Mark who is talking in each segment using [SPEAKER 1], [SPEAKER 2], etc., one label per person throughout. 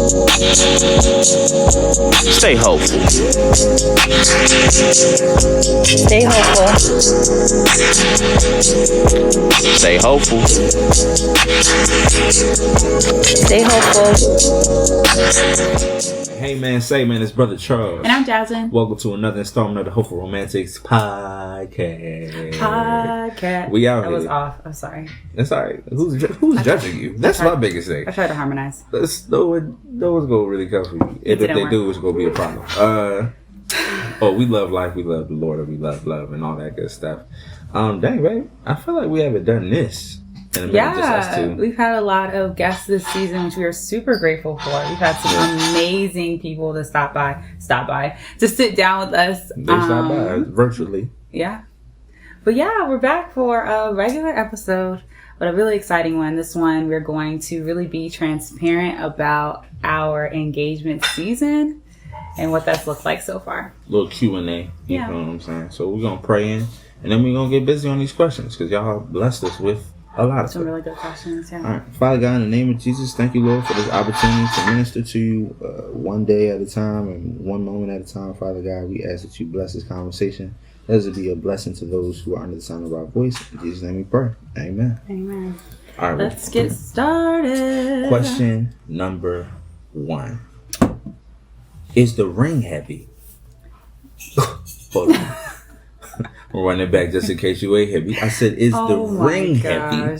[SPEAKER 1] Stay hopeful.
[SPEAKER 2] Stay hopeful.
[SPEAKER 1] Stay hopeful.
[SPEAKER 2] Stay hopeful.
[SPEAKER 3] Hey man, say man, it's Brother Charles.
[SPEAKER 2] And I'm Jasmine.
[SPEAKER 3] Welcome to another installment of the Hopefull Romantics podcast. We out here.
[SPEAKER 2] That was off. I'm sorry.
[SPEAKER 3] That's alright. Who's judging you? That's my biggest thing.
[SPEAKER 2] I tried to harmonize.
[SPEAKER 3] No one's gonna really come for you. If they do, it's gonna be a problem. We love life, we love the Lord, and we love love and all that good stuff. Dang, babe, I feel like we haven't done this in a minute, just us two.
[SPEAKER 2] We've had a lot of guests this season, which we are super grateful for. We've had some amazing people to stop by, to sit down with us.
[SPEAKER 3] They stop by virtually.
[SPEAKER 2] Yeah. But yeah, we're back for a regular episode, but a really exciting one. This one, we're going to really be transparent about our engagement season and what that's looked like so far.
[SPEAKER 3] Little Q&A, you know what I'm saying? So we're going to pray in, and then we're going to get busy on these questions, because y'all blessed us with a lot of
[SPEAKER 2] some
[SPEAKER 3] stuff.
[SPEAKER 2] really good questions, yeah.
[SPEAKER 3] All right. Father God, in the name of Jesus, thank you, Lord, for this opportunity to minister to you one day at a time and one moment at a time. Father God, we ask that you bless this conversation. Let it be a blessing to those who are under the sound of our voice. In Jesus' name we pray. Amen.
[SPEAKER 2] Amen.
[SPEAKER 3] All right.
[SPEAKER 2] Let's get started.
[SPEAKER 3] Question number 1. Is the ring heavy? Hold on. We're running it back just in case you ain't heavy. I said, is the ring heavy?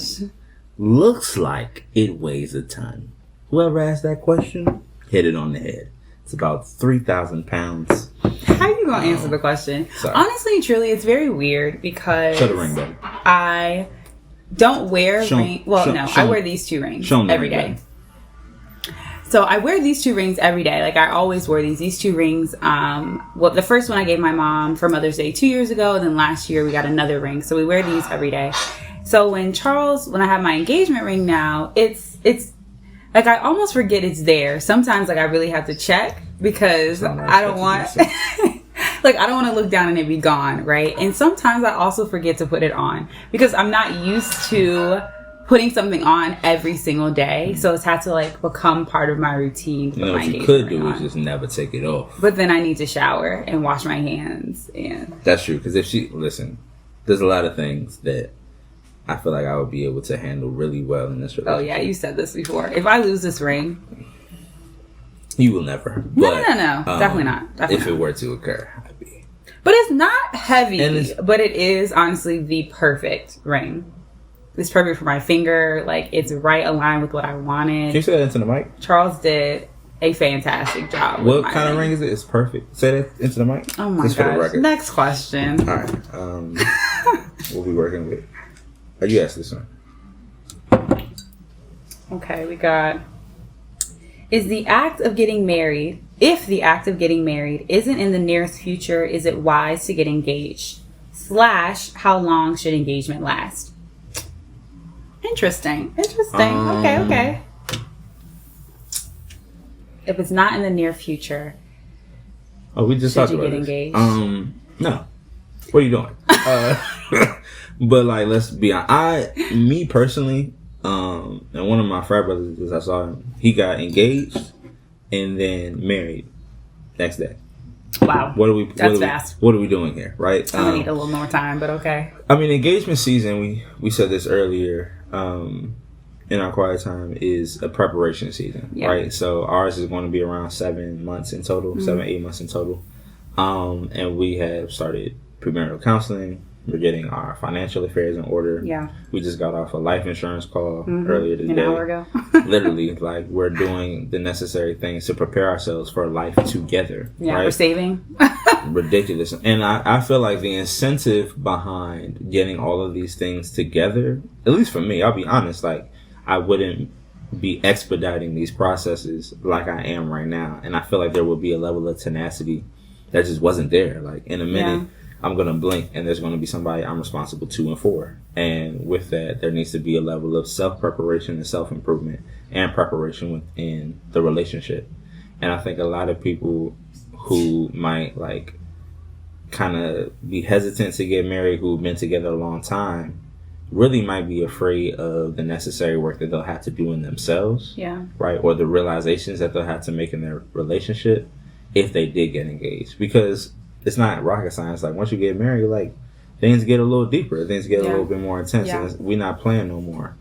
[SPEAKER 3] Looks like it weighs a ton. Whoever asked that question, hit it on the head. It's about 3,000 pounds.
[SPEAKER 2] How are you going to answer the question?
[SPEAKER 3] Sorry.
[SPEAKER 2] Honestly and truly, it's very weird because
[SPEAKER 3] Show the ring, baby.
[SPEAKER 2] I don't wear rings. Well, I wear these 2 rings every day. So I wear these 2 rings every day. Like, I always wear these 2 rings. The first one I gave my mom for Mother's Day 2 years ago. And then last year we got another ring. So we wear these every day. So when I have my engagement ring now, it's like, I almost forget it's there. Sometimes, like, I really have to check because I don't want, like, I don't want to look down and it be gone, right? And sometimes I also forget to put it on because I'm not used to putting something on every single day. So it's had to, like, become part of my routine.
[SPEAKER 3] You know what you could do is just never take it off.
[SPEAKER 2] But then I need to shower and wash my hands. And
[SPEAKER 3] that's true. Because there's a lot of things that I feel like I would be able to handle really well in this relationship.
[SPEAKER 2] Oh, yeah, you said this before. If I lose this ring,
[SPEAKER 3] you will never.
[SPEAKER 2] No. Definitely not.
[SPEAKER 3] If it were to occur, I'd be.
[SPEAKER 2] But it's not heavy. But it is honestly the perfect ring. It's perfect for my finger. Like, it's right aligned with what I wanted.
[SPEAKER 3] Can you say that into the mic?
[SPEAKER 2] Charles did a fantastic job.
[SPEAKER 3] What kind of ring is it? It's perfect. Say that into the mic.
[SPEAKER 2] Oh my gosh. Next question.
[SPEAKER 3] All right. What we working with? You asked this one.
[SPEAKER 2] Okay, we got. If the act of getting married isn't in the nearest future, is it wise to get engaged? / how long should engagement last? Interesting. Okay. If it's not in the near future,
[SPEAKER 3] we just talked about
[SPEAKER 2] this. Engaged?
[SPEAKER 3] No. What are you doing? But, like, let's be honest. Me personally, and one of my frat brothers, as I saw him, he got engaged and then married next day.
[SPEAKER 2] Wow. That's fast.
[SPEAKER 3] What are we doing here, right?
[SPEAKER 2] I'm gonna need a little more time, but okay.
[SPEAKER 3] I mean, engagement season, we said this earlier, in our quiet time, is a preparation season, right? So ours is going to be around 7 months in total, 7-8 months in total. And we have started premarital counseling. We're getting our financial affairs in order. Yeah. We just got off a life insurance call earlier today.
[SPEAKER 2] An hour ago.
[SPEAKER 3] Literally, like, we're doing the necessary things to prepare ourselves for life together.
[SPEAKER 2] Yeah,
[SPEAKER 3] right?
[SPEAKER 2] We're saving.
[SPEAKER 3] Ridiculous. And I feel like the incentive behind getting all of these things together, at least for me, I'll be honest, like, I wouldn't be expediting these processes like I am right now. And I feel like there would be a level of tenacity that just wasn't there. Like, in a minute, I'm going to blink and there's going to be somebody I'm responsible to and for. And with that, there needs to be a level of self-preparation and self-improvement and preparation within the relationship. And I think a lot of people who might, like, kind of be hesitant to get married, who've been together a long time, really might be afraid of the necessary work that they'll have to do in themselves.
[SPEAKER 2] Yeah.
[SPEAKER 3] Right? Or the realizations that they'll have to make in their relationship if they did get engaged. Because it's not rocket science. Like, once you get married, like, things get a little deeper. Things get a little bit more intense.
[SPEAKER 2] Yeah.
[SPEAKER 3] And we're not playing no more.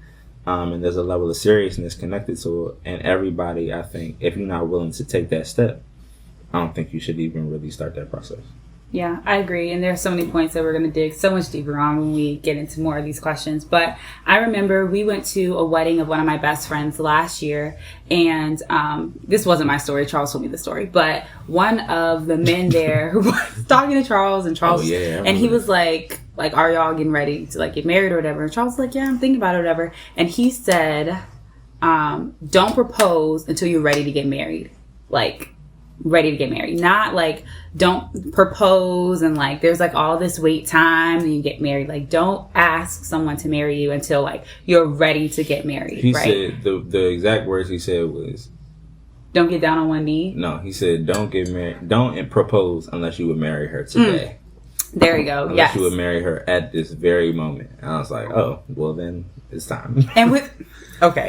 [SPEAKER 3] And there's a level of seriousness connected to it. And everybody, I think, if you're not willing to take that step, I don't think you should even really start that process.
[SPEAKER 2] Yeah, I agree. And there's so many points that we're going to dig so much deeper on when we get into more of these questions. But I remember we went to a wedding of one of my best friends last year. And this wasn't my story. Charles told me the story. But one of the men there who was talking to Charles, and Charles, and he was like, are y'all getting ready to like get married or whatever? And Charles was like, yeah, I'm thinking about it or whatever. And he said, don't propose until you're ready to get married. Like, ready to get married. Not like, don't propose and like there's like all this wait time and you get married. Like, don't ask someone to marry you until like you're ready to get married.
[SPEAKER 3] He said the exact words he said was,
[SPEAKER 2] don't get down on one knee.
[SPEAKER 3] No, he said, don't get married, don't propose unless you would marry her today.
[SPEAKER 2] There you go.
[SPEAKER 3] Unless you would marry her at this very moment. And I was like, oh, well then it's time.
[SPEAKER 2] And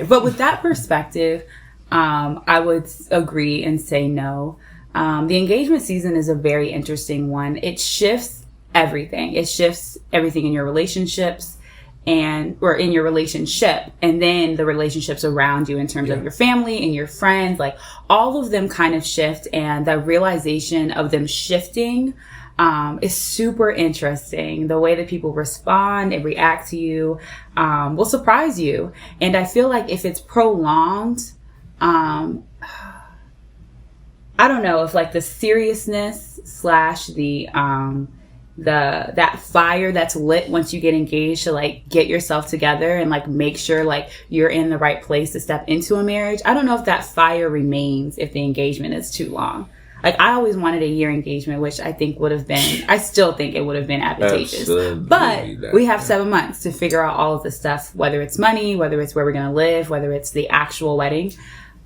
[SPEAKER 2] but with that perspective, I would agree and say no. The engagement season is a very interesting one. It shifts everything. It shifts everything in your relationships or in your relationship, and then the relationships around you in terms of your family and your friends. Like, all of them kind of shift, and the realization of them shifting is super interesting. The way that people respond and react to you will surprise you. And I feel like if it's prolonged, I don't know if like the seriousness / that fire that's lit once you get engaged to like get yourself together and like make sure like you're in the right place to step into a marriage. I don't know if that fire remains if the engagement is too long. Like, I always wanted a year engagement, which I still think it would have been advantageous. Absolutely. But we have 7 months to figure out all of this stuff, whether it's money, whether it's where we're going to live, whether it's the actual wedding.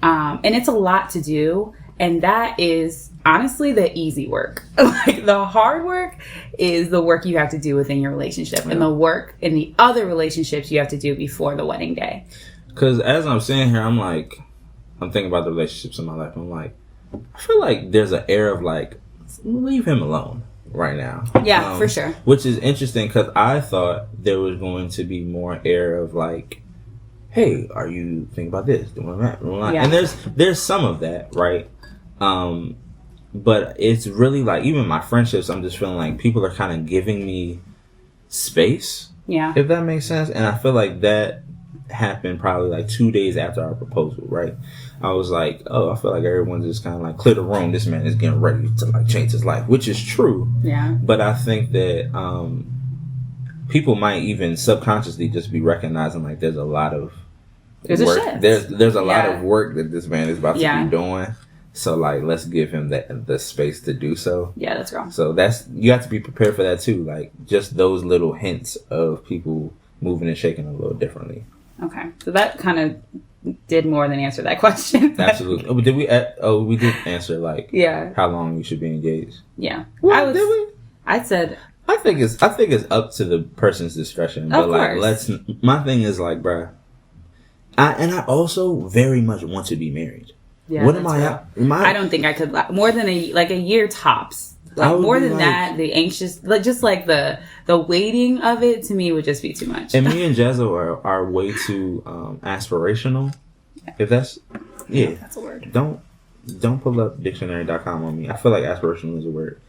[SPEAKER 2] And it's a lot to do. And that is honestly the easy work. Like, the hard work is the work you have to do within your relationship, and the work in the other relationships you have to do before the wedding day.
[SPEAKER 3] Because as I'm sitting here, I'm thinking about the relationships in my life. I'm like, I feel like there's an air of like, leave him alone right now.
[SPEAKER 2] Yeah, for sure.
[SPEAKER 3] Which is interesting, because I thought there was going to be more air of like, hey, are you thinking about this, doing that? Yeah. And there's some of that, right? But it's really like, even my friendships, I'm just feeling like people are kind of giving me space.
[SPEAKER 2] Yeah.
[SPEAKER 3] If that makes sense. And I feel like that happened probably like 2 days after our proposal, right? I was like, oh, I feel like everyone's just kind of like, clear the room. This man is getting ready to like change his life, which is true.
[SPEAKER 2] Yeah.
[SPEAKER 3] But I think that people might even subconsciously just be recognizing like there's a lot of work. There's a lot of work that this man is about to be doing. So like, let's give him the space to do so.
[SPEAKER 2] Yeah, that's wrong.
[SPEAKER 3] So you have to be prepared for that too. Like, just those little hints of people moving and shaking a little differently.
[SPEAKER 2] Okay, so that kind of did more than answer that question.
[SPEAKER 3] Absolutely. We did answer like how long you should be engaged.
[SPEAKER 2] Yeah.
[SPEAKER 3] Did we?
[SPEAKER 2] I said
[SPEAKER 3] I think it's up to the person's discretion. But like, my thing is like, bruh, I also very much want to be married.
[SPEAKER 2] Yeah,
[SPEAKER 3] what am I
[SPEAKER 2] don't think I could more than a year tops. Like, more than that, the anxious, just like the waiting of it, to me would just be too much.
[SPEAKER 3] And me and Jezzo are way too aspirational. If that's
[SPEAKER 2] that's a word.
[SPEAKER 3] Don't pull up dictionary.com on me. I feel like aspirational is a word.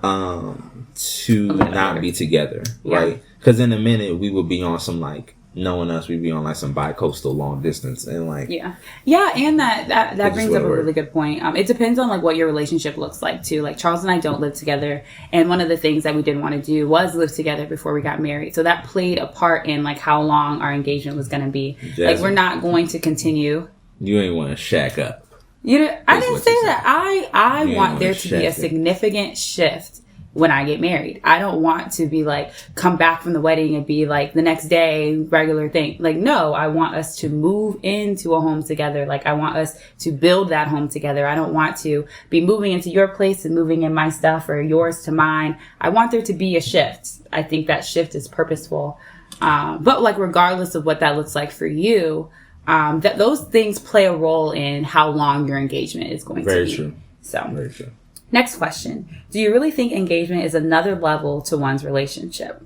[SPEAKER 3] To not be together, right? Because in a minute we would be on some like, knowing us, we'd be on like some bi-coastal long distance, and like
[SPEAKER 2] and that brings up a really good point. It depends on like what your relationship looks like too. Like, Charles and I don't live together, and one of the things that we didn't want to do was live together before we got married, so that played a part in like how long our engagement was going to be. Jasmine, like, we're not going to continue.
[SPEAKER 3] You ain't want to shack up.
[SPEAKER 2] I didn't say that. I want there to be a significant shift when I get married. I don't want to be like, come back from the wedding and be like the next day, regular thing. Like, no, I want us to move into a home together. Like, I want us to build that home together. I don't want to be moving into your place and moving in my stuff or yours to mine. I want there to be a shift. I think that shift is purposeful. But like, regardless of what that looks like for you, that those things play a role in how long your engagement is going to be.
[SPEAKER 3] Very true.
[SPEAKER 2] So,
[SPEAKER 3] very true.
[SPEAKER 2] Next question. Do you really think engagement is another level to one's relationship?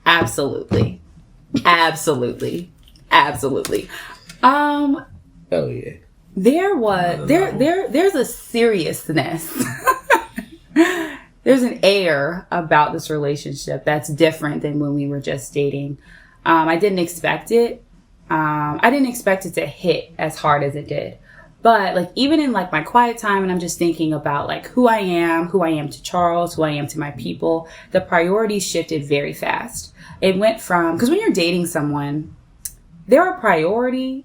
[SPEAKER 2] Absolutely. Absolutely. Absolutely.
[SPEAKER 3] Oh yeah.
[SPEAKER 2] There's a seriousness. There's an air about this relationship that's different than when we were just dating. I didn't expect it. I didn't expect it to hit as hard as it did. But like, even in like my quiet time, and I'm just thinking about like who I am to Charles, who I am to my people, the priorities shifted very fast. It went from, because when you're dating someone, they're a priority,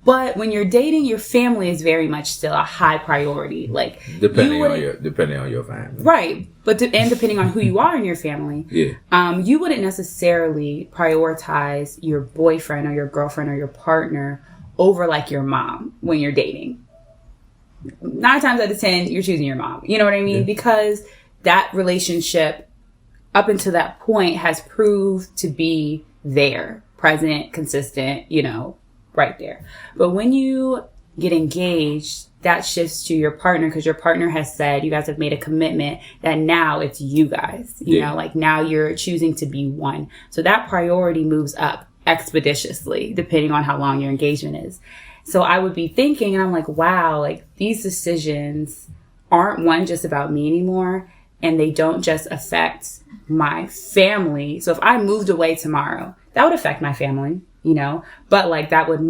[SPEAKER 2] but when you're dating, your family is very much still a high priority. Like,
[SPEAKER 3] depending on your family,
[SPEAKER 2] right? But and depending on who you are in your family, you wouldn't necessarily prioritize your boyfriend or your girlfriend or your partner over like your mom when you're dating. 9 times out of 10, you're choosing your mom. You know what I mean? Yeah. Because that relationship up until that point has proved to be there, present, consistent, you know, right there. But when you get engaged, that shifts to your partner, because your partner has said, you guys have made a commitment that now it's you guys, you know, like now you're choosing to be one. So that priority moves up expeditiously depending on how long your engagement is. So I would be thinking, and I'm like, wow, like these decisions aren't one just about me anymore, and they don't just affect my family. So if I moved away tomorrow, that would affect my family, you know, but like that would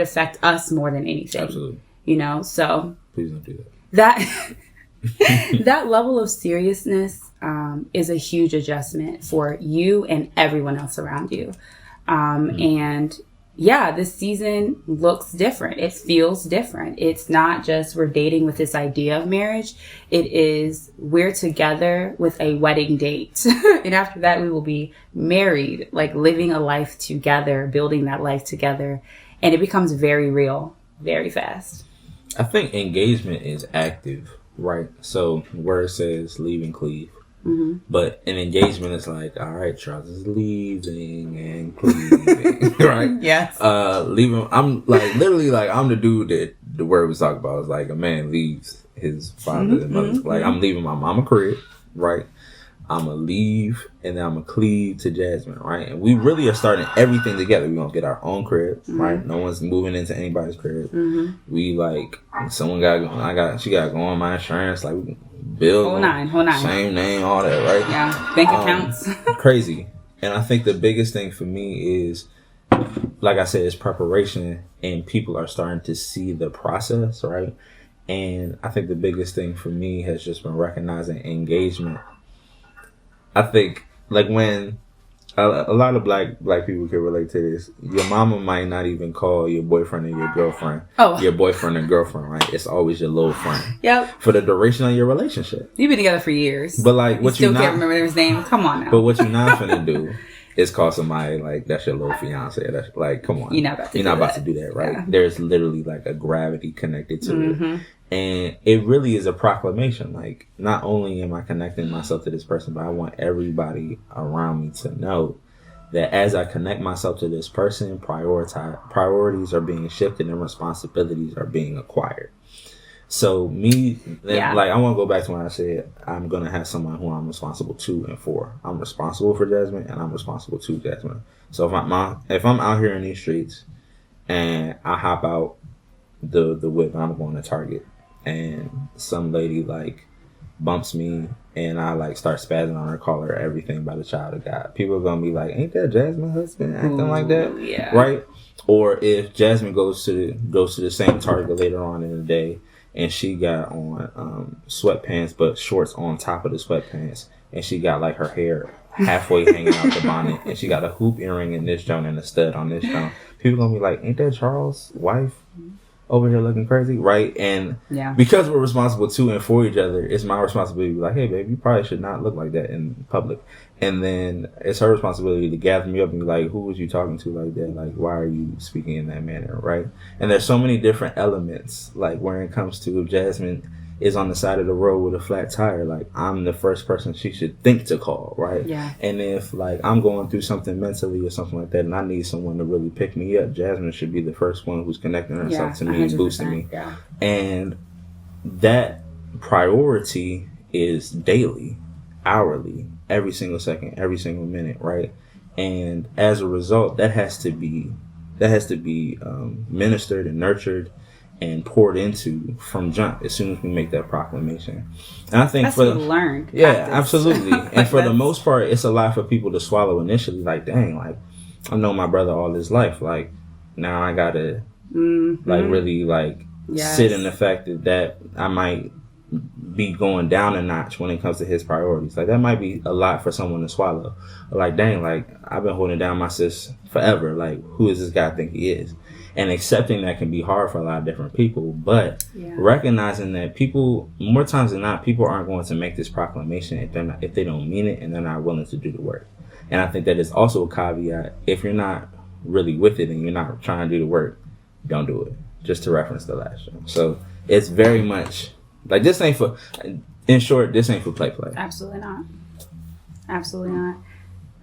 [SPEAKER 2] affect us more than anything.
[SPEAKER 3] Absolutely.
[SPEAKER 2] You know, so
[SPEAKER 3] please don't do that.
[SPEAKER 2] That level of seriousness is a huge adjustment for you and everyone else around you. And yeah, this season looks different. It feels different. It's not just we're dating with this idea of marriage. It is we're together with a wedding date. And after that, we will be married, like living a life together, building that life together. And it becomes very real, very fast.
[SPEAKER 3] I think engagement is active, right? So where it says leave and cleave. Mm-hmm. But an engagement is like, all right, Charles is leaving and cleaving, right?
[SPEAKER 2] Yes.
[SPEAKER 3] Leaving. I'm like literally like I'm the dude that the word was talking about is like a man leaves his father and mother. Like I'm leaving my mama crib, right? I'm gonna leave and then I'm gonna cleave to Jasmine, right? And we really are starting everything together. We're gonna get our own crib, right? No one's moving into anybody's crib. We like someone she got to go on my insurance, like we can build
[SPEAKER 2] whole nine.
[SPEAKER 3] Same name, all that, right?
[SPEAKER 2] Yeah, bank accounts.
[SPEAKER 3] Crazy. And I think the biggest thing for me is, like I said, is preparation, and people are starting to see the process, right? And I think the biggest thing for me has just been recognizing engagement. I think, like, when a lot of black people can relate to this, your mama might not even call your boyfriend or your girlfriend your boyfriend or girlfriend, right? It's always your little friend. Yep. For the duration of your relationship.
[SPEAKER 2] You've been together for years.
[SPEAKER 3] But, like, what you
[SPEAKER 2] still can't remember his name. Come on now.
[SPEAKER 3] But what you're not finna do is call somebody, like, that's your little fiance. That's, like, come on.
[SPEAKER 2] You're not about to do that,
[SPEAKER 3] right?
[SPEAKER 2] Yeah.
[SPEAKER 3] There's literally, like, a gravity connected to it. And it really is a proclamation. Like, not only am I connecting myself to this person, but I want everybody around me to know that as I connect myself to this person, priorities are being shifted and responsibilities are being acquired. So like, I want to go back to when I said I'm going to have someone who I'm responsible to and for. I'm responsible for Jasmine and I'm responsible to Jasmine. So if I'm out here in these streets and I hop out the whip and I'm going to Target, and some lady like bumps me and I like start spazzing on her, call her everything by the child of God, people are gonna be like, ain't that Jasmine's husband acting like that?
[SPEAKER 2] Yeah.
[SPEAKER 3] Right? Or if Jasmine goes to the same Target later on in the day and she got on sweatpants but shorts on top of the sweatpants, and she got like her hair halfway hanging out the bonnet, and she got a hoop earring in this joint and a stud on this joint, people gonna be like, ain't that Charles' wife over here looking crazy, right? And because we're responsible to and for each other, it's my responsibility to be like, hey, babe, you probably should not look like that in public. And then it's her responsibility to gather me up and be like, who was you talking to like that? Like, why are you speaking in that manner, right? And there's so many different elements, like when it comes to Jasmine is on the side of the road with a flat tire, like, I'm the first person she should think to call, right?
[SPEAKER 2] Yeah.
[SPEAKER 3] And if, like, I'm going through something mentally or something like that, and I need someone to really pick me up, Jasmine should be the first one who's connecting herself to me and boosting me.
[SPEAKER 2] Yeah.
[SPEAKER 3] And that priority is daily, hourly, every single second, every single minute, right? And as a result, that has to be ministered and nurtured and poured into from jump as soon as we make that proclamation. And I think
[SPEAKER 2] that's learned.
[SPEAKER 3] Yeah, absolutely. And for the most part, it's a lot for people to swallow initially. Like, dang, like, I've known my brother all his life. Like, now I gotta like really like sit in the fact that I might be going down a notch when it comes to his priorities. Like, that might be a lot for someone to swallow. Like, dang, like, I've been holding down my sis forever. Like, who does this guy think he is? And accepting that can be hard for a lot of different people, but recognizing that people, more times than not, people aren't going to make this proclamation if they don't mean it and they're not willing to do the work. And I think that is also a caveat. If you're not really with it and you're not trying to do the work, don't do it. Just to reference the last show. So it's very much like, this ain't for, in short, this ain't for play.
[SPEAKER 2] Absolutely not. Absolutely not.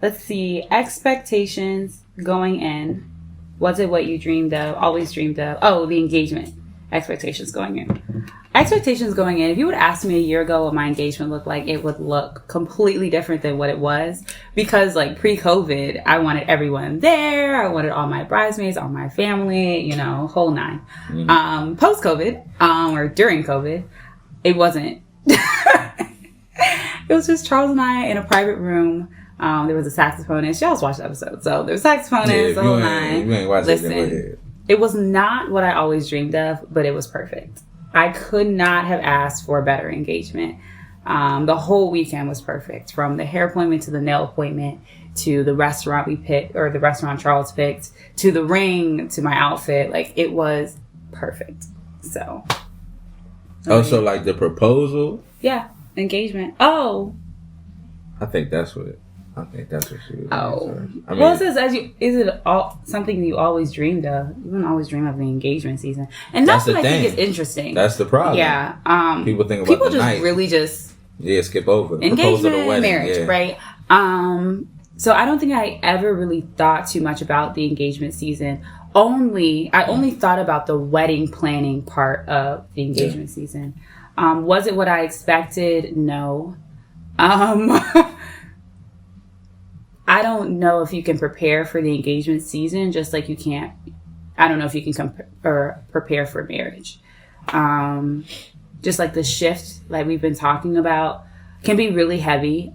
[SPEAKER 2] Let's see. Expectations going in. Was it what you dreamed of, always dreamed of? Oh, the engagement. Expectations going in. Expectations going in. If you would ask me a year ago what my engagement looked like, it would look completely different than what it was. Because, like, pre-COVID, I wanted everyone there. I wanted all my bridesmaids, all my family, you know, whole nine. Post-COVID, or during COVID, it wasn't. It was just Charles and I in a private room. There was a saxophonist. Y'all watched the episode. So there was a saxophonist, the whole nine. Listen, it was not what I always dreamed of, but it was perfect. I could not have asked for a better engagement. The whole weekend was perfect. From the hair appointment to the nail appointment to the restaurant we picked, or the restaurant Charles picked, to the ring, to my outfit. Like, it was perfect. So.
[SPEAKER 3] So like the proposal?
[SPEAKER 2] Yeah. Engagement. Oh.
[SPEAKER 3] I think that's what she was.
[SPEAKER 2] Oh. I mean, well, it says, is it all something you always dreamed of? You wouldn't always dream of the engagement season. And that's what I think is interesting.
[SPEAKER 3] That's the problem.
[SPEAKER 2] Yeah.
[SPEAKER 3] People think about the
[SPEAKER 2] just
[SPEAKER 3] night.
[SPEAKER 2] Really just.
[SPEAKER 3] Yeah, skip over.
[SPEAKER 2] Engagement, marriage, right? So I don't think I ever really thought too much about the engagement season. I only thought about the wedding planning part of the engagement season. Was it what I expected? No. I don't know if you can prepare for the engagement season just like you can't. I don't know if you can prepare for marriage. Just like the shift, like we've been talking about, can be really heavy.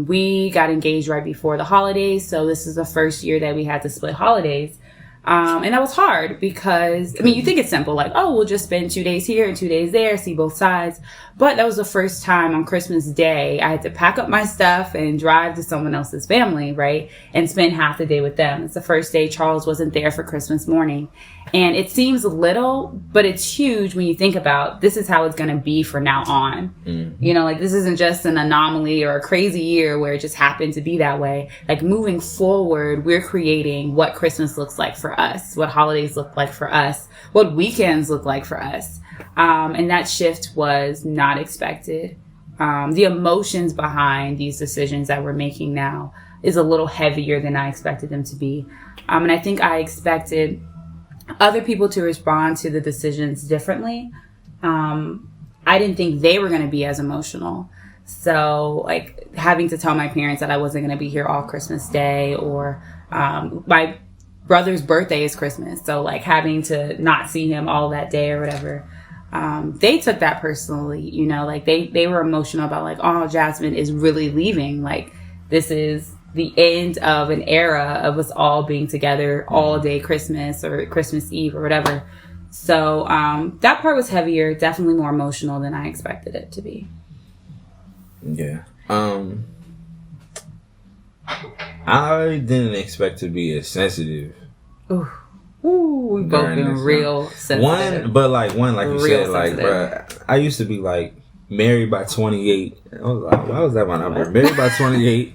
[SPEAKER 2] We got engaged right before the holidays, so this is the first year that we had to split holidays. And that was hard because, I mean, you think it's simple, like, oh, we'll just spend 2 days here and 2 days there, see both sides. But that was the first time on Christmas Day I had to pack up my stuff and drive to someone else's family, right? And spend half the day with them. It's the first day Charles wasn't there for Christmas morning. And it seems little, but it's huge when you think about this is how it's going to be from now on. You know, like, this isn't just an anomaly or a crazy year where it just happened to be that way. Like, moving forward, we're creating what Christmas looks like for us, what holidays look like for us, what weekends look like for us. And that shift was not expected. The emotions behind these decisions that we're making now is a little heavier than I expected them to be. And I think I expected other people to respond to the decisions differently. I didn't think they were going to be as emotional. So, like, having to tell my parents that I wasn't going to be here all Christmas Day, or my brother's birthday is Christmas. So, like, having to not see him all that day or whatever. They took that personally, you know, like they were emotional about, like, oh, Jasmine is really leaving. Like, this is the end of an era of us all being together all day Christmas or Christmas Eve or whatever. So that part was heavier, definitely more emotional than I expected it to be.
[SPEAKER 3] Yeah. I didn't expect to be as sensitive.
[SPEAKER 2] Ooh, we both been real sensitive.
[SPEAKER 3] Like you said, like, bruh, I used to be like married by 28. I was like, why was that my number? Married by 28.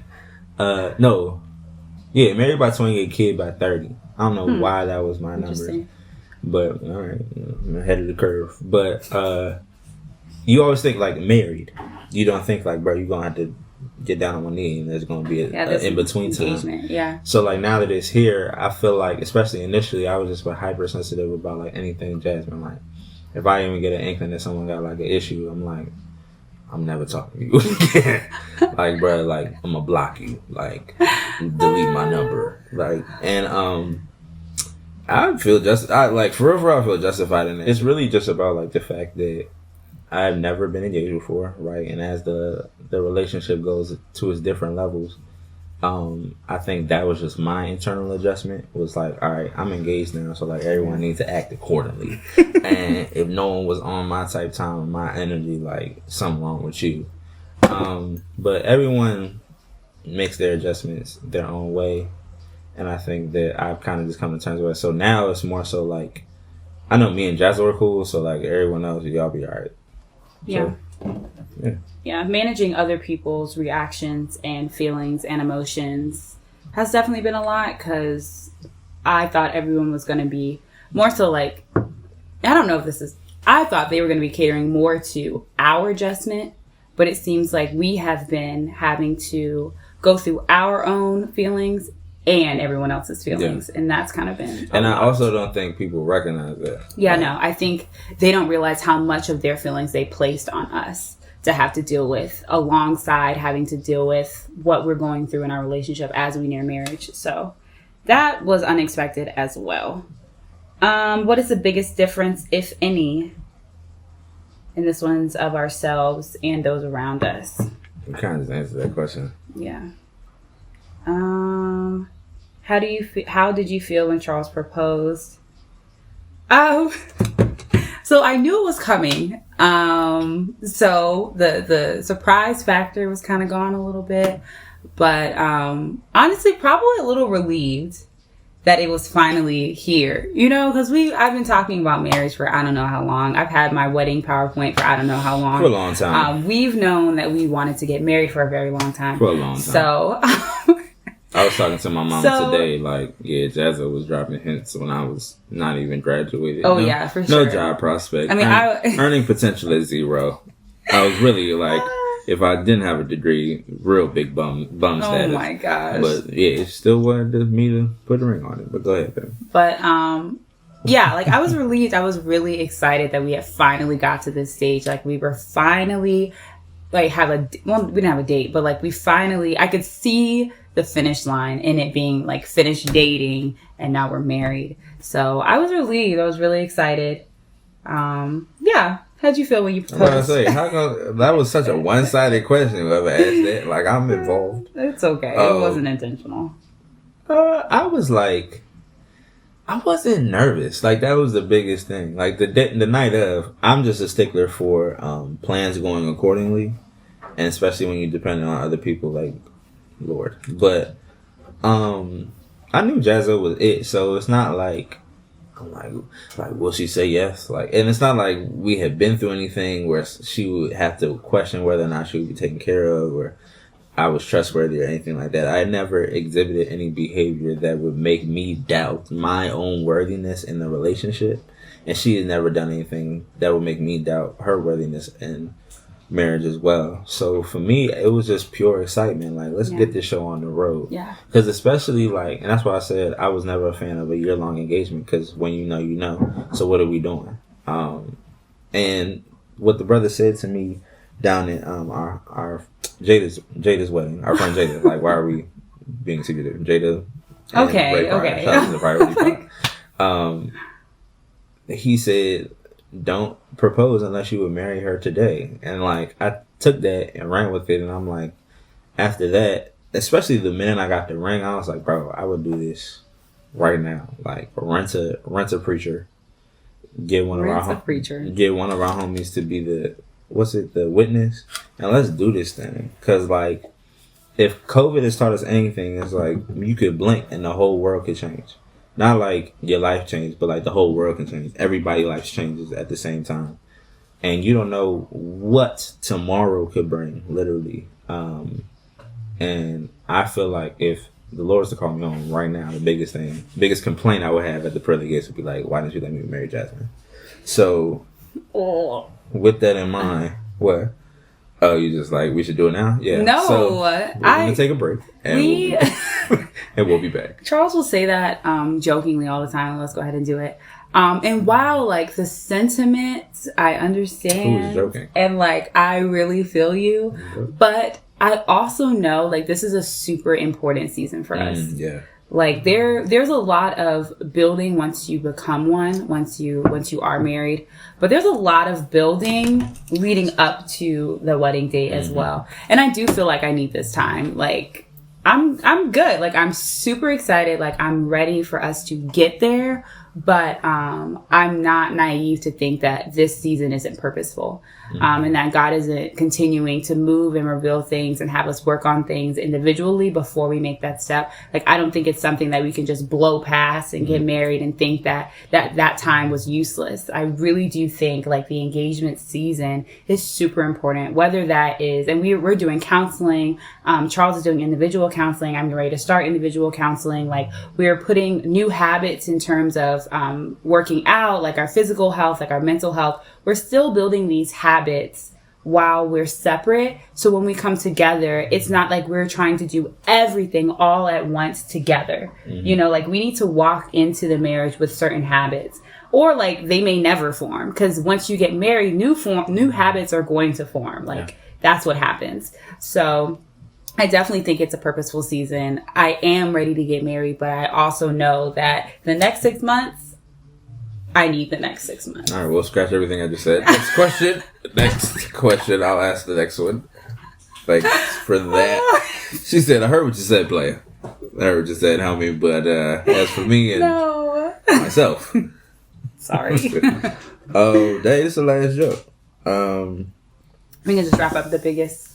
[SPEAKER 3] Married by 28, kid by 30. I don't know why that was my number. But, all right, I'm ahead of the curve. But you always think like married. You don't think like, bro, you're gonna have to get down on one knee and there's gonna be a in between time.
[SPEAKER 2] Yeah.
[SPEAKER 3] So like now that it's here, I feel like, especially initially, I was just hypersensitive about like anything Jasmine. Like if I even get an inkling that someone got like an issue, I'm like, I'm never talking to you again. Like, bro, like I'm gonna block you. Like delete my number. Like, and I feel for real, I feel justified in it. It's really just about like the fact that I've never been engaged before, right? And as the relationship goes to its different levels, I think that was just my internal adjustment. It was like, all right, I'm engaged now, so like everyone needs to act accordingly. And if no one was on my type time, my energy, like something wrong with you. But everyone makes their adjustments their own way, and I think that I've kind of just come to terms with it. So now it's more so like, I know me and Jazz are cool, so like everyone else, y'all be all right.
[SPEAKER 2] Yeah.
[SPEAKER 3] So,
[SPEAKER 2] yeah. Managing other people's reactions and feelings and emotions has definitely been a lot, because I thought everyone was going to be more so like, I don't know if this is, I thought they were going to be catering more to our adjustment, but it seems like we have been having to go through our own feelings and everyone else's feelings. And that's kind of been
[SPEAKER 3] and I also don't think people recognize that.
[SPEAKER 2] Yeah, no, I think they don't realize how much of their feelings they placed on us to have to deal with, alongside having to deal with what we're going through in our relationship as we near marriage. So that was unexpected as well. What is the biggest difference, if any, in this one's of ourselves and those around us?
[SPEAKER 3] You kind of just answered that question.
[SPEAKER 2] Yeah. How did you feel when Charles proposed? So I knew it was coming. So the surprise factor was kind of gone a little bit, but honestly, probably a little relieved that it was finally here. You know, because I've been talking about marriage for I don't know how long. I've had my wedding PowerPoint for I don't know how long.
[SPEAKER 3] For a long time.
[SPEAKER 2] We've known that we wanted to get married for a very long time.
[SPEAKER 3] For a long time.
[SPEAKER 2] So.
[SPEAKER 3] I was talking to my mom today, like, yeah, Jazza was dropping hints when I was not even graduated.
[SPEAKER 2] Oh, yeah, for sure.
[SPEAKER 3] No job prospect.
[SPEAKER 2] I mean,
[SPEAKER 3] earning potential is 0. I was really like, if I didn't have a degree, real big bum status.
[SPEAKER 2] Oh my gosh.
[SPEAKER 3] But yeah, it still wanted me to put a ring on it. But go ahead, babe.
[SPEAKER 2] But yeah, like I was relieved. I was really excited that we had finally got to this stage. Like we were finally we didn't have a date, but like I could see the finish line in it being like finished dating and now we're married. So I was relieved. I was really excited. Yeah. How'd you feel when you proposed?
[SPEAKER 3] I was gonna say, that was such a one-sided question. Whoever asked that, like I'm involved.
[SPEAKER 2] It's okay. It wasn't intentional.
[SPEAKER 3] I was like, I wasn't nervous. Like that was the biggest thing. Like the night of, I'm just a stickler for plans going accordingly, and especially when you're depending on other people. Like, Lord, but I knew Jazza was it, so it's not like I'm like will she say yes? Like, and it's not like we had been through anything where she would have to question whether or not she would be taken care of, or I was trustworthy or anything like that. I never exhibited any behavior that would make me doubt my own worthiness in the relationship, and she had never done anything that would make me doubt her worthiness in marriage as well. So for me, it was just pure excitement. Like, let's get this show on the road.
[SPEAKER 2] Yeah.
[SPEAKER 3] Because especially like, and that's why I said I was never a fan of a year-long engagement, because when you know, you know. So what are we doing? And what the brother said to me down in our Jada's wedding, our friend Jada, like, why are we being secretive? Jada.
[SPEAKER 2] Okay.
[SPEAKER 3] He said, don't propose unless you would marry her today. And like, I took that and ran with it, and I'm like, after that, especially the minute I got the ring, I was like, bro, I would do this right now. Like, rent a preacher, get one of our homies to be the witness, and let's do this thing. Because like, if COVID has taught us anything, it's like you could blink and the whole world could change. Not like your life changed, but like the whole world can change. Everybody's life changes at the same time. And you don't know what tomorrow could bring, literally. And I feel like if the Lord's to call me home right now, the biggest complaint I would have at the pearly gates would be like, why didn't you let me marry Jasmine? So, with that in mind, what? Oh, you just like, we should do it now? Yeah.
[SPEAKER 2] No,
[SPEAKER 3] so we're going to take a break. And we'll be back.
[SPEAKER 2] Charles will say that jokingly all the time. Let's go ahead and do it. And while, like, the sentiment, I understand.
[SPEAKER 3] Who's joking?
[SPEAKER 2] And, like, I really feel you. But I also know, like, this is a super important season for us.
[SPEAKER 3] Yeah.
[SPEAKER 2] Like, there's a lot of building once you become one, once you are married. But there's a lot of building leading up to the wedding date as well. And I do feel like I need this time. Like, I'm good. Like, I'm super excited. Like, I'm ready for us to get there. But I'm not naive to think that this season isn't purposeful. And that God isn't continuing to move and reveal things and have us work on things individually before we make that step. Like, I don't think it's something that we can just blow past and get married and think that time was useless. I really do think, like, the engagement season is super important, whether that is, and we're doing counseling. Charles is doing individual counseling. I'm ready to start individual counseling. Like, we're putting new habits in terms of working out, like our physical health, like our mental health. We're still building these habits while we're separate. So when we come together, it's not like we're trying to do everything all at once together. You know, like, we need to walk into the marriage with certain habits, or like they may never form, because once you get married, new habits are going to form. Like, that's what happens. So I definitely think it's a purposeful season. I am ready to get married, but I also know that the next 6 months, I need the next 6 months.
[SPEAKER 3] All right, we'll scratch everything I just said. Next question. I'll ask the next one. Thanks for that. She said, I heard what you said, player. I heard what you said, homie. But as for me and myself.
[SPEAKER 2] Sorry.
[SPEAKER 3] Oh, that is the last joke.
[SPEAKER 2] We can just wrap up the biggest.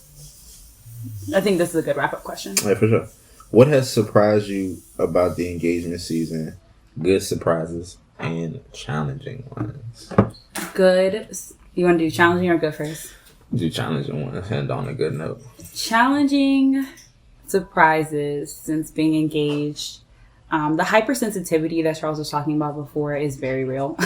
[SPEAKER 2] I think this is a good wrap-up question.
[SPEAKER 3] Yeah, for sure. What has surprised you about the engagement season? Good surprises and challenging ones.
[SPEAKER 2] Good. You want to do challenging or good first?
[SPEAKER 3] Do challenging ones, end on a good note.
[SPEAKER 2] Challenging surprises since being engaged. The hypersensitivity that Charles was talking about before is very real.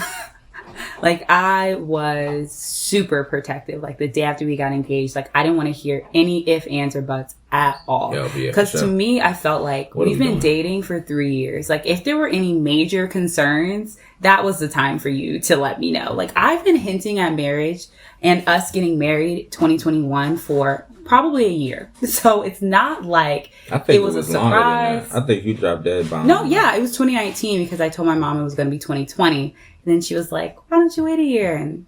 [SPEAKER 2] Like, I was super protective. Like, the day after we got engaged, like, I didn't want to hear any ifs, ands, or buts at all. Because to me, I felt like we've been dating for 3 years. Like, if there were any major concerns, that was the time for you to let me know. Like, I've been hinting at marriage and us getting married 2021 for probably a year. So it's not like it was a surprise.
[SPEAKER 3] I think you dropped that bomb.
[SPEAKER 2] No, yeah, it was 2019 because I told my mom it was going to be 2020. And then she was like, why don't you wait a year? And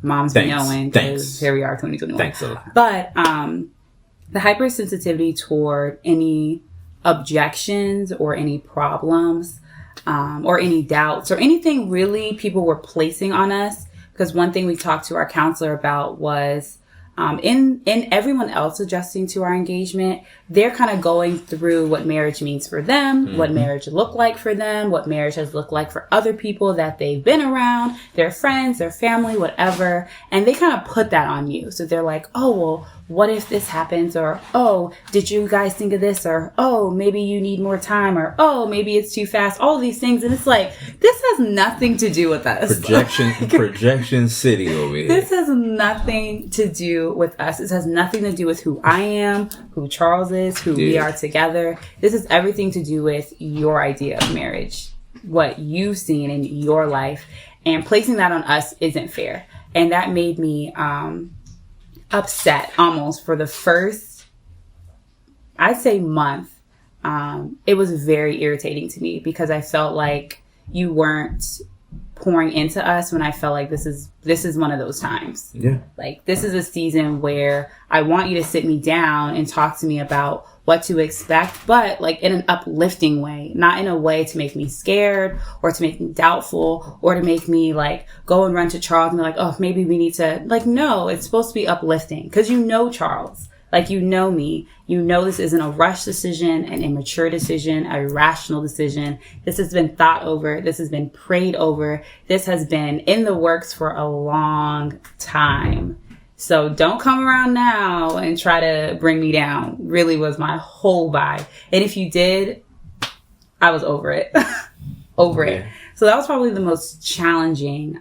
[SPEAKER 2] mom's been knowing, because here we are, 2021.
[SPEAKER 3] Thanks a lot.
[SPEAKER 2] But the hypersensitivity toward any objections or any problems or any doubts or anything really people were placing on us. Because one thing we talked to our counselor about was in everyone else adjusting to our engagement, they're kind of going through what marriage means for them, what marriage looked like for them, what marriage has looked like for other people that they've been around, their friends, their family, whatever. And they kind of put that on you. So they're like, oh, well, what if this happens? Or, oh, did you guys think of this? Or, oh, maybe you need more time. Or, oh, maybe it's too fast. All these things. And it's like, this has nothing to do with us.
[SPEAKER 3] Projection city over here.
[SPEAKER 2] This has nothing to do with us. This has nothing to do with who I am, who Charles is, who we are together. This has everything to do with your idea of marriage, what you've seen in your life. And placing that on us isn't fair. And that made me upset almost for the first, I'd say, month. It was very irritating to me because I felt like you weren't pouring into us when I felt like this is one of those times.
[SPEAKER 3] Yeah.
[SPEAKER 2] Like, this is a season where I want you to sit me down and talk to me about what to expect, but like in an uplifting way, not in a way to make me scared or to make me doubtful or to make me like go and run to Charles and be like, oh, maybe we need to, like, no, it's supposed to be uplifting because you know Charles. Like, you know me. You know this isn't a rush decision, an immature decision, a irrational decision. This has been thought over. This has been prayed over. This has been in the works for a long time. So don't come around now and try to bring me down. Really was my whole vibe. And if you did, I was over it. Over it. So that was probably the most challenging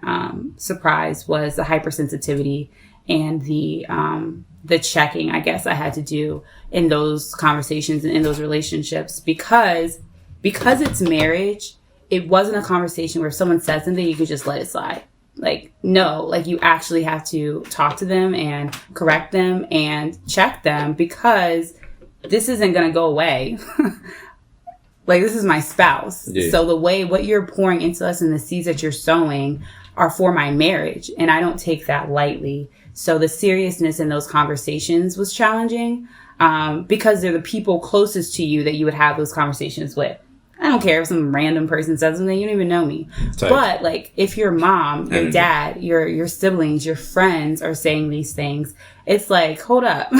[SPEAKER 2] surprise, was the hypersensitivity and the checking, I guess, I had to do in those conversations and in those relationships, because it's marriage. It wasn't a conversation where if someone said something, you could just let it slide. Like, no, like you actually have to talk to them and correct them and check them, because this isn't going to go away. Like, this is my spouse. Yeah. So what you're pouring into us and the seeds that you're sowing are for my marriage. And I don't take that lightly. So the seriousness in those conversations was challenging, because they're the people closest to you that you would have those conversations with. I don't care if some random person says something, you don't even know me. Type. But like, if your mom, your dad, your siblings, your friends are saying these things, it's like, hold up.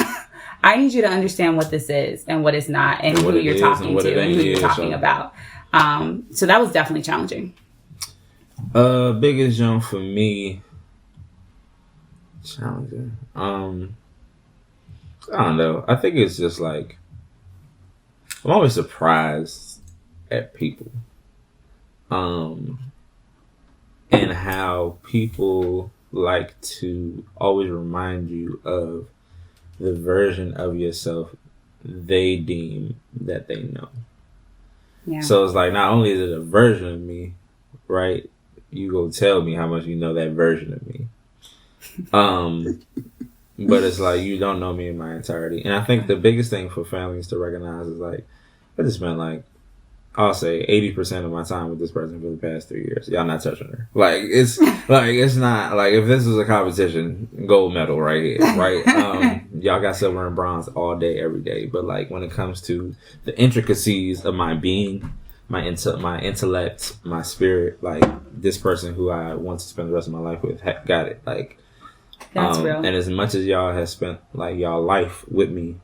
[SPEAKER 2] I need you to understand what this is and what it's not, and who you're talking to and who you're talking about. So that was definitely challenging.
[SPEAKER 3] Biggest jump for me, challenging. I don't know. I think it's just like, I'm always surprised at people, and how people like to always remind you of the version of yourself they deem that they know. Yeah. So it's like, not only is it a version of me, right? You go tell me how much you know that version of me. But it's like, you don't know me in my entirety. And I think the biggest thing for families to recognize is like, I just spent like, I'll say 80% of my time with this person for the past 3 years. Y'all not touching her. Like, it's like, it's not like, if this was a competition, gold medal right here, right? Y'all got silver and bronze all day, every day. But like, when it comes to the intricacies of my being, my intellect, my spirit, like, this person who I want to spend the rest of my life with, got it. Like, that's real. And as much as y'all have spent like y'all life with me,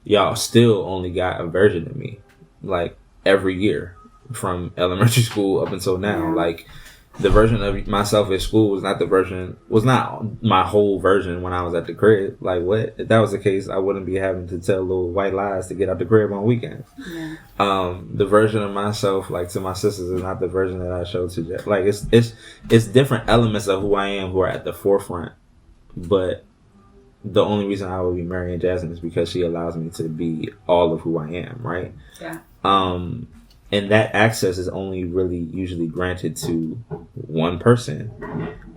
[SPEAKER 3] y'all still only got a version of me. Like, every year from elementary school up until now. Yeah. Like, the version of myself at school was not my whole version when I was at the crib. Like, what? If that was the case, I wouldn't be having to tell little white lies to get out the crib on weekends. Yeah. The version of myself, like, to my sisters, is not the version that I show to Jeff. Like, it's different elements of who I am who are at the forefront. But the only reason I would be marrying Jasmine is because she allows me to be all of who I am, right? Yeah. And that access is only really usually granted to one person.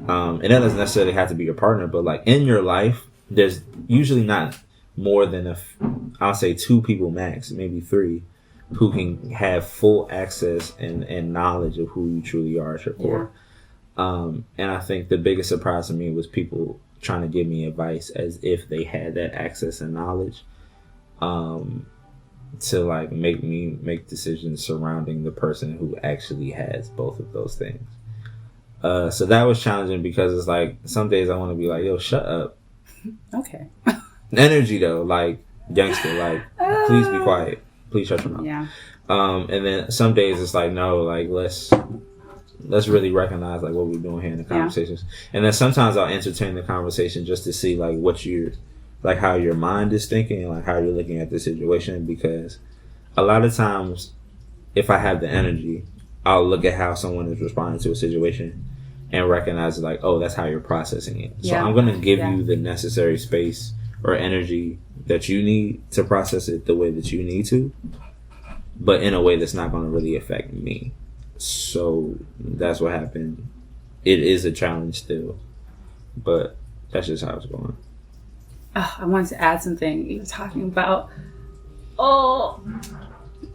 [SPEAKER 3] And that doesn't necessarily have to be your partner, but like, in your life, there's usually not more than I'll say 2 people max, maybe 3, who can have full access and knowledge of who you truly are at your core. Yeah. And I think the biggest surprise to me was people trying to give me advice as if they had that access and knowledge, to like make me make decisions surrounding the person who actually has both of those things. So that was challenging, because it's like, some days I want to be like, yo, shut up. Okay. Energy though, like, gangster, like, please be quiet. Please shut your mouth. Yeah. And then some days it's like, no, like, let's really recognize like what we're doing here in the conversations. Yeah. And then sometimes I'll entertain the conversation just to see like like how your mind is thinking, like how you're looking at the situation. Because a lot of times, if I have the energy, I'll look at how someone is responding to a situation and recognize like, oh, that's how you're processing it. So I'm going to give you the necessary space or energy that you need to process it the way that you need to, but in a way that's not going to really affect me. So that's what happened. It is a challenge still, but that's just how it's going.
[SPEAKER 2] Oh, I wanted to add something. You were talking about,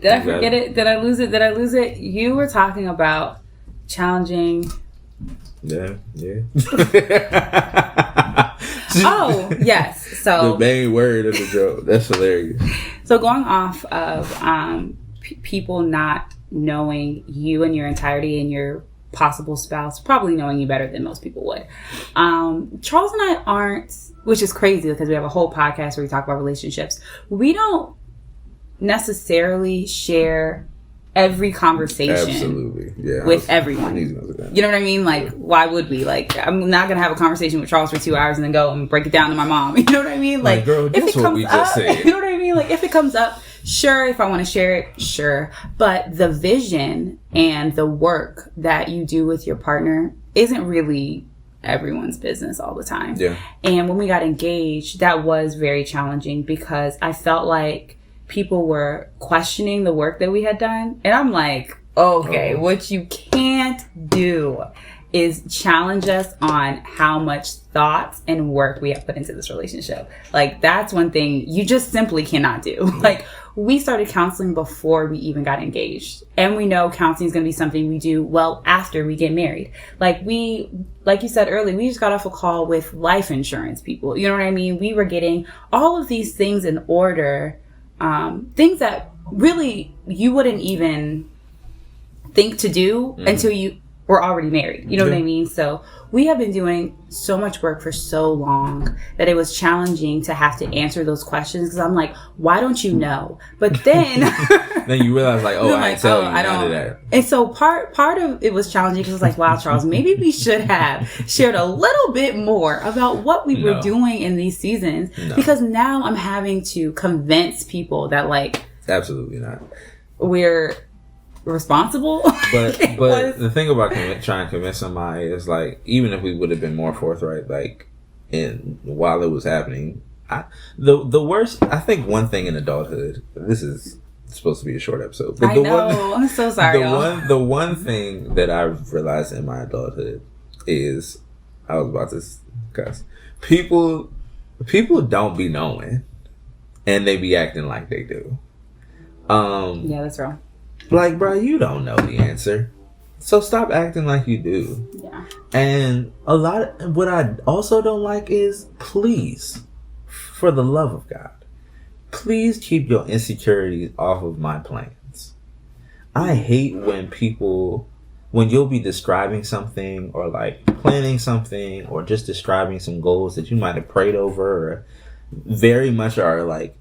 [SPEAKER 2] did I forget it? Did I lose it? You were talking about challenging.
[SPEAKER 3] Yeah.
[SPEAKER 2] Oh, yes. So
[SPEAKER 3] the main word of the joke. That's hilarious.
[SPEAKER 2] So going off of people not knowing you in your entirety and your possible spouse, probably knowing you better than most people would. Charles and I aren't, which is crazy because we have a whole podcast where we talk about relationships. We don't necessarily share every conversation with everyone. You know what I mean? Like, why would we? Like, I'm not going to have a conversation with Charles for 2 hours and then go and break it down to my mom. You know what I mean? Like,
[SPEAKER 3] girl,
[SPEAKER 2] if it comes up,
[SPEAKER 3] said.
[SPEAKER 2] You know what I mean? Like, if it comes up, Sure, if I want to share it, sure. But the vision and the work that you do with your partner isn't really everyone's business all the time.
[SPEAKER 3] Yeah.
[SPEAKER 2] And when we got engaged, that was very challenging because I felt like people were questioning the work that we had done. And I'm like, okay, what you can't do is challenge us on how much thoughts and work we have put into this relationship. Like, that's one thing you just simply cannot do. Like, we started counseling before we even got engaged. And we know counseling is going to be something we do well after we get married. Like you said earlier, we just got off a call with life insurance people. You know what I mean? We were getting all of these things in order, things that really you wouldn't even think to do until you were already married. You know what I mean? So we have been doing so much work for so long that it was challenging to have to answer those questions because I'm like, why don't you know? But then
[SPEAKER 3] then you realize like, I tell you none of that.
[SPEAKER 2] And so part of it was challenging because it was like, wow, Charles, maybe we should have shared a little bit more about what we were doing in these seasons because now I'm having to convince people that like,
[SPEAKER 3] absolutely not.
[SPEAKER 2] We're responsible.
[SPEAKER 3] But the thing about trying to convince somebody is like, even if we would have been more forthright, like while it was happening, the worst, I think one thing in adulthood, this is supposed to be a short episode, but
[SPEAKER 2] I'm so sorry.
[SPEAKER 3] The one thing that I realized in my adulthood is, I was about to cuss, people don't be knowing and they be acting like they do.
[SPEAKER 2] Yeah, that's wrong.
[SPEAKER 3] Like, bro, you don't know the answer. So stop acting like you do.
[SPEAKER 2] Yeah.
[SPEAKER 3] And what I also don't like is, please, for the love of God, please keep your insecurities off of my plans. I hate when you'll be describing something or like planning something or just describing some goals that you might have prayed over or very much are like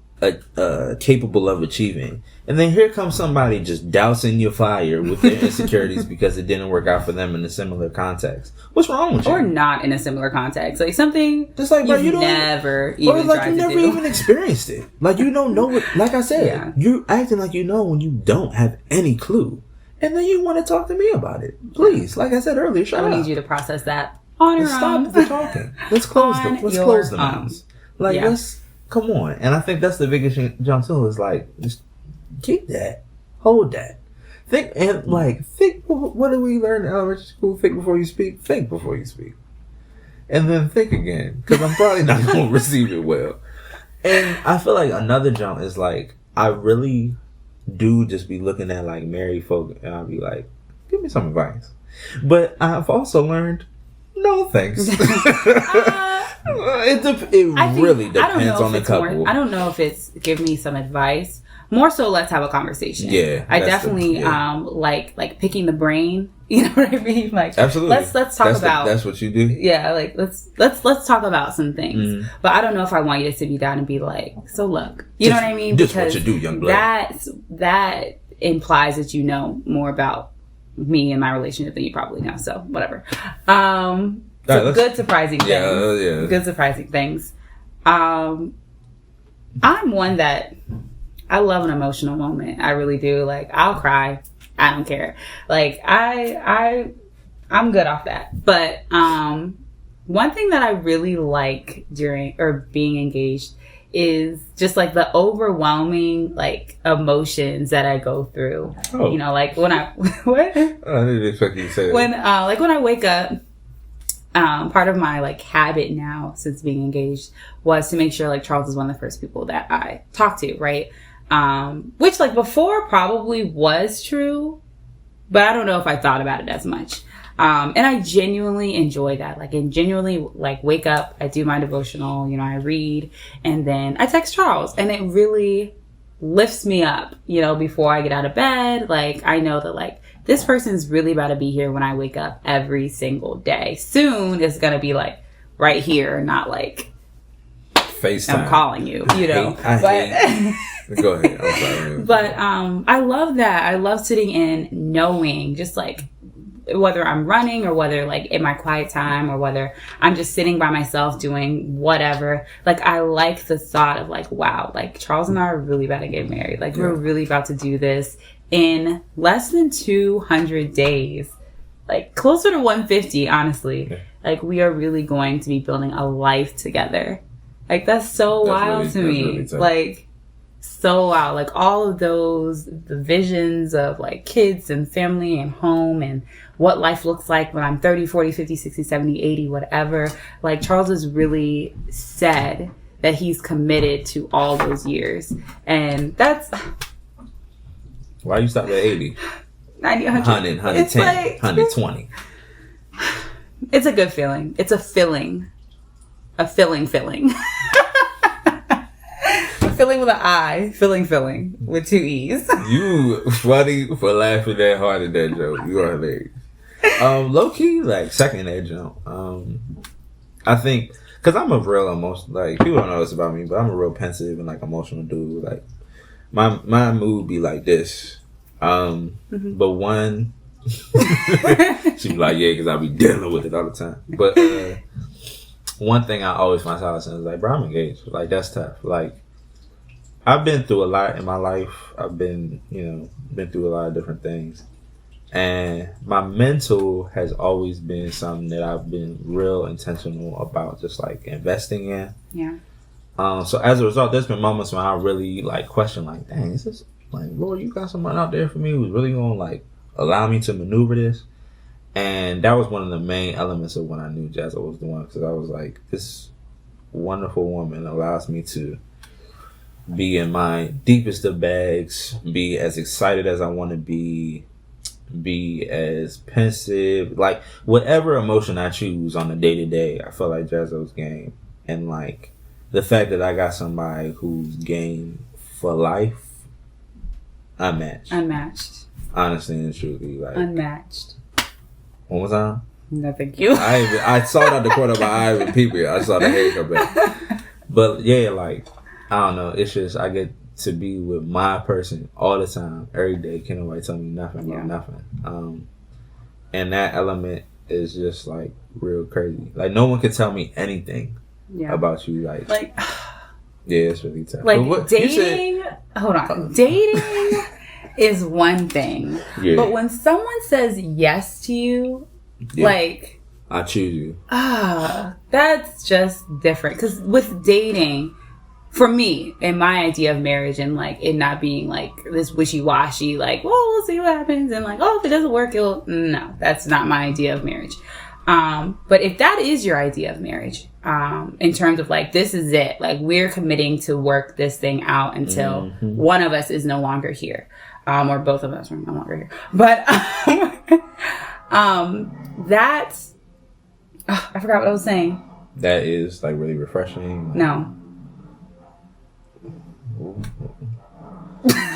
[SPEAKER 3] capable of achieving, and then here comes somebody just dousing your fire with their insecurities because it didn't work out for them in a similar context. What's wrong with you?
[SPEAKER 2] Or not in a similar context, like something just like you've never even
[SPEAKER 3] experienced it. Like, you don't know what. Like I said, you're acting like you know when you don't have any clue, and then you want to talk to me about it. Please, like I said earlier, shut up.
[SPEAKER 2] I need you to process that on your own.
[SPEAKER 3] Stop the talking. Let's close the mouths. Like, let's. Come on. And I think that's the biggest thing, John too, is like, just keep that. Hold that. Think, what do we learn in elementary school? Think before you speak. Think before you speak. And then think again. Because I'm probably not going to receive it well. And I feel like another jump is like, I really do just be looking at like married folk and I'll be like, give me some advice. But I've also learned, no thanks. It really depends on the couple.
[SPEAKER 2] I don't know if it's give me some advice. More so, let's have a conversation.
[SPEAKER 3] Yeah,
[SPEAKER 2] I definitely like picking the brain. You know what I mean? Like,
[SPEAKER 3] absolutely.
[SPEAKER 2] Let's talk about.
[SPEAKER 3] That's what you do.
[SPEAKER 2] Yeah, like let's talk about some things. But I don't know if I want you to sit me down and be like, so look, you know what I mean?
[SPEAKER 3] Just what you do, young blood.
[SPEAKER 2] That implies that you know more about me and my relationship than you probably know. So whatever. So good surprising things. Yeah. Good surprising things. I'm one that I love an emotional moment. I really do. Like, I'll cry. I don't care. Like, I'm good off that. But one thing that I really like being engaged is just like the overwhelming like emotions that I go through. Oh. You know, like when I what? I
[SPEAKER 3] didn't expect you to say that.
[SPEAKER 2] When I wake up. Part of my like habit now since being engaged was to make sure like Charles is one of the first people that I talk to, right? Which like before probably was true, but I don't know if I thought about it as much. And I genuinely enjoy that. Like, and genuinely like wake up, I do my devotional, you know, I read, and then I text Charles, and it really lifts me up, you know, before I get out of bed. Like, I know that like, this person's really about to be here when I wake up every single day. Soon it's going to be like right here, not like
[SPEAKER 3] FaceTime.
[SPEAKER 2] I'm calling you, you know.
[SPEAKER 3] Go ahead. I'm sorry.
[SPEAKER 2] But I love that. I love sitting in knowing just like whether I'm running or whether like in my quiet time or whether I'm just sitting by myself doing whatever. Like, I like the thought of like, wow, like Charles and I are really about to get married. Like, we're really about to do this in less than 200 days. Like, closer to 150, honestly. Yeah. Like, we are really going to be building a life together. Like, that's so wild to me. Really like, so wild. Like, all of those, the visions of like kids and family and home and what life looks like when I'm 30, 40, 50, 60, 70, 80, whatever. Like, Charles has really said that he's committed to all those years. And that's...
[SPEAKER 3] Why you stop at 80?
[SPEAKER 2] 90, 100,
[SPEAKER 3] 110, like, 120.
[SPEAKER 2] It's a good feeling. It's a filling. A filling. A filling with an I. Filling with 2 E's.
[SPEAKER 3] You funny for laughing that hard at that joke. You are hilarious. Low key, like, second that joke. I think, because I'm a real emotional, like, people don't know this about me, but I'm a real pensive and, like, emotional dude. Like, my mood be like this. But one, she be like, yeah, because I be dealing with it all the time. But one thing I always find solace in is like, bro, I'm engaged. Like, that's tough. Like, I've been through a lot in my life. I've been through a lot of different things. And my mental has always been something that I've been real intentional about just like investing in.
[SPEAKER 2] Yeah.
[SPEAKER 3] So as a result, there's been moments when I really like question, like, dang, is this like, Lord, you got someone out there for me who's really gonna like allow me to maneuver this? And that was one of the main elements of when I knew Jazza was the one, because I was like, this wonderful woman allows me to be in my deepest of bags, be as excited as I want to be as pensive, like whatever emotion I choose on a day to day. I feel like Jazza's game, and like the fact that I got somebody who's game for life, unmatched. Honestly and truly, like
[SPEAKER 2] unmatched.
[SPEAKER 3] One more time.
[SPEAKER 2] No, thank you.
[SPEAKER 3] I saw it out the corner of my eye with people. I saw the hair come back. But yeah, like, I don't know. It's just I get to be with my person all the time, every day. Can't nobody tell me nothing about nothing. And that element is just like real crazy. Like, no one can tell me anything about you. Like yeah, it's really tough.
[SPEAKER 2] Like, dating. Hold on, dating is one thing, but when someone says yes to you, like,
[SPEAKER 3] I choose you.
[SPEAKER 2] That's just different. Because with dating, for me, in my idea of marriage, and like it not being like this wishy-washy, like, well, we'll see what happens, and like, oh, if it doesn't work, no, that's not my idea of marriage. But if that is your idea of marriage, in terms of like, this is it, like, we're committing to work this thing out until one of us is no longer here, or both of us are no longer here. But that's, I forgot what I was saying. That
[SPEAKER 3] is like really refreshing.
[SPEAKER 2] No.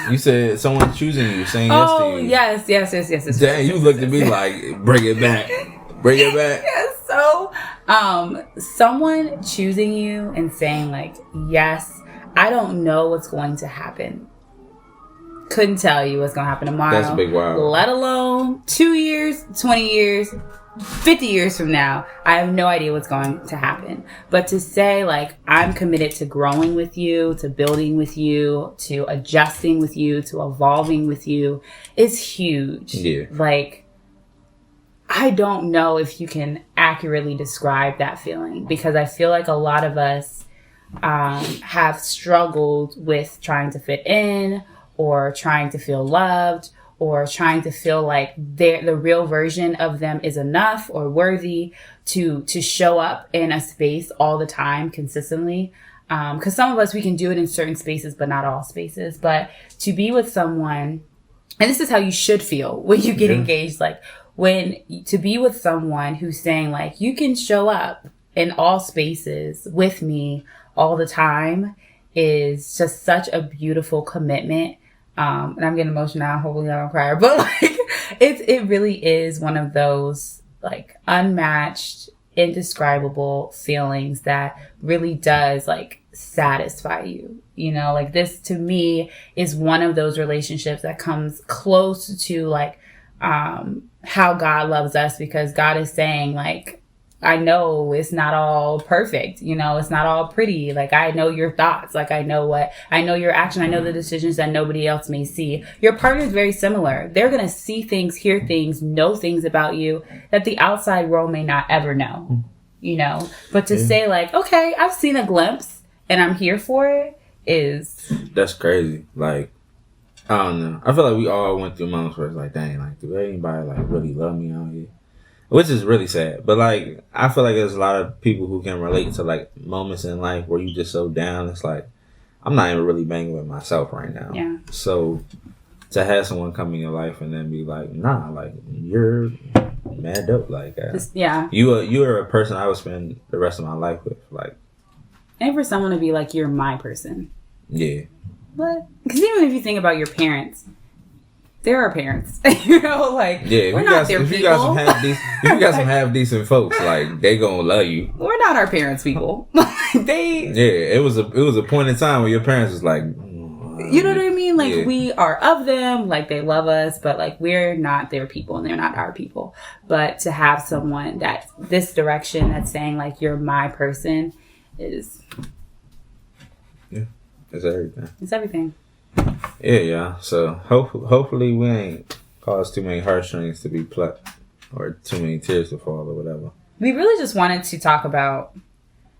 [SPEAKER 3] You said someone choosing you, saying yes to you.
[SPEAKER 2] Yes.
[SPEAKER 3] Dang, you looked at me like, bring it back.
[SPEAKER 2] Yes. So, someone choosing you and saying like, yes, I don't know what's going to happen. Couldn't tell you what's going to happen tomorrow.
[SPEAKER 3] That's a big wow.
[SPEAKER 2] Let alone 2 years, 20 years, 50 years from now. I have no idea what's going to happen. But to say like, I'm committed to growing with you, to building with you, to adjusting with you, to evolving with you is huge.
[SPEAKER 3] Yeah.
[SPEAKER 2] Like, I don't know if you can accurately describe that feeling, because I feel like a lot of us have struggled with trying to fit in, or trying to feel loved, or trying to feel like the real version of them is enough or worthy to show up in a space all the time consistently. Because some of us, we can do it in certain spaces, but not all spaces. But to be with someone, and this is how you should feel when you get engaged, like to be with someone who's saying like, you can show up in all spaces with me all the time, is just such a beautiful commitment. And I'm getting emotional now. Hopefully I don't cry. But like, it really is one of those like unmatched, indescribable feelings that really does like satisfy you. You know, like this to me is one of those relationships that comes close to like how God loves us, because God is saying, like, I know it's not all perfect. You know, it's not all pretty. Like, I know your thoughts. Like, I know your action. I know the decisions that nobody else may see. Your partner is very similar. They're going to see things, hear things, know things about you that the outside world may not ever know, you know, but to say like, okay, I've seen a glimpse and I'm here for it that's
[SPEAKER 3] crazy. Like, I don't know. I feel like we all went through moments where it's like, dang, like, do anybody like really love me out here? Which is really sad. But like, I feel like there's a lot of people who can relate to like moments in life where you just so down. It's like, I'm not even really banging with myself right now.
[SPEAKER 2] Yeah.
[SPEAKER 3] So to have someone come in your life and then be like, nah, like, you're mad dope. Like,
[SPEAKER 2] yeah,
[SPEAKER 3] you are a person I would spend the rest of my life with. Like,
[SPEAKER 2] and for someone to be like, you're my person.
[SPEAKER 3] Yeah.
[SPEAKER 2] But because even if you think about your parents, they're our parents, you know, like, we're not their people. If you got some half decent folks, like, they gonna love you. We're not our parents' people.
[SPEAKER 3] It was a point in time where your parents was like,
[SPEAKER 2] you know what I mean? Like, we are of them, like, they love us, but like, we're not their people and they're not our people. But to have someone that this direction that's saying like, you're my person is.
[SPEAKER 3] Yeah, it's everything.
[SPEAKER 2] It's everything.
[SPEAKER 3] Yeah. So hopefully we ain't caused too many heartstrings to be plucked or too many tears to fall or whatever.
[SPEAKER 2] We really just wanted to talk about.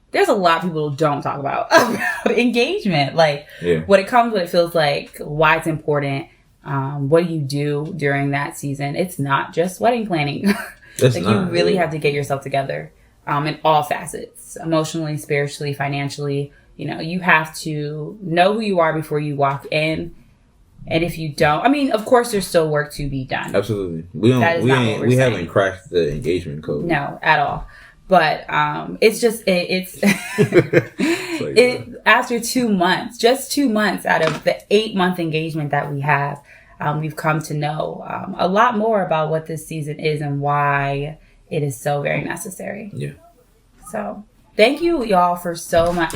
[SPEAKER 2] There's a lot of people who don't talk about engagement, like what it comes, what it feels like, why it's important. What do you do during that season? It's not just wedding planning. You really have to get yourself together in all facets, emotionally, spiritually, financially. You know, you have to know who you are before you walk in. And if you don't, I mean, of course, there's still work to be done.
[SPEAKER 3] Absolutely. We haven't cracked the engagement code.
[SPEAKER 2] No, at all. But it's just, after 2 months, just 2 months out of the 8-month engagement that we have, we've come to know a lot more about what this season is and why it is so very necessary.
[SPEAKER 3] Yeah.
[SPEAKER 2] So thank you, y'all, for so much.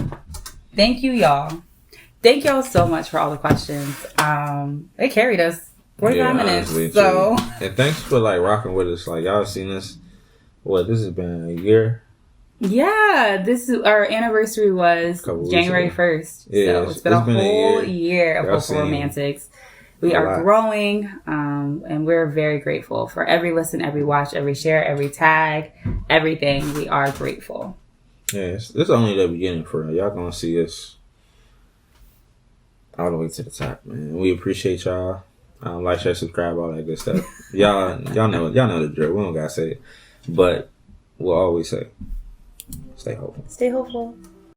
[SPEAKER 2] Thank you, y'all. Thank y'all so much for all the questions. They carried us 45 minutes. Honestly, so,
[SPEAKER 3] and thanks for like rocking with us. Like, y'all seen this. This has been a year.
[SPEAKER 2] Yeah, our anniversary was January 1st.
[SPEAKER 3] Yeah,
[SPEAKER 2] so it's been a whole year of Hopefull Romantics. We are growing, and we're very grateful for every listen, every watch, every share, every tag, everything. We are grateful.
[SPEAKER 3] Yeah, this is only the beginning for real. Y'all gonna see us all the way to the top, man. We appreciate y'all. Like, share, subscribe, all that good stuff. y'all know the drill. We don't gotta say it, but we'll always say, stay hopeful.
[SPEAKER 2] Stay hopeful.